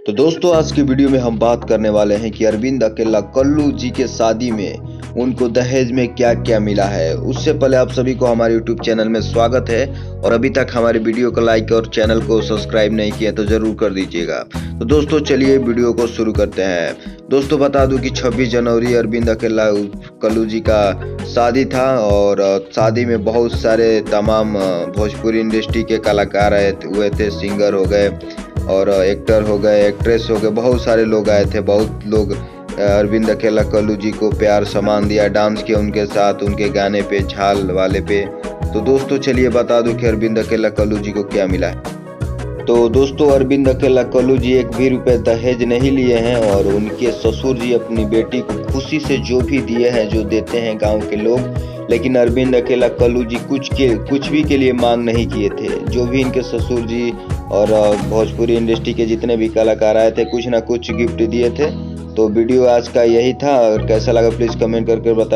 तो दोस्तों आज की वीडियो में हम बात करने वाले हैं कि अरविंद अकेला कल्लू जी के शादी में उनको दहेज में क्या क्या मिला है। उससे पहले आप सभी को हमारे यूट्यूब चैनल में स्वागत है और अभी तक हमारे वीडियो को लाइक और चैनल को सब्सक्राइब नहीं किया तो जरूर कर दीजिएगा। तो दोस्तों चलिए वीडियो को शुरू करते हैं। दोस्तों बता दूं कि 26 जनवरी अरविंद अकेला कल्लू जी का शादी था और शादी में बहुत सारे तमाम भोजपुरी इंडस्ट्री के कलाकार हुए थे, सिंगर हो गए और एक्टर हो गए, एक्ट्रेस हो गए, बहुत सारे लोग आए थे। बहुत लोग अरविंद अकेला कल्लू जी को प्यार सम्मान दिया, डांस किया उनके साथ, उनके गाने पे, झाल वाले पे। तो दोस्तों चलिए बता दूं कि अरविंद अकेला कल्लू जी को क्या मिला है। तो दोस्तों अरविंद अकेला कल्लू जी एक भी रुपए दहेज नहीं लिए हैं और उनके ससुर जी अपनी बेटी को खुशी से जो भी दिए हैं, जो देते हैं गांव के लोग, लेकिन अरविंद अकेला कल्लू जी कुछ भी के लिए मांग नहीं किए थे। जो भी इनके ससुर जी और भोजपुरी इंडस्ट्री के जितने भी कलाकार आए थे कुछ ना कुछ गिफ्ट दिए थे। तो वीडियो आज का यही था और कैसा लगा प्लीज़ कमेंट करके बताइए।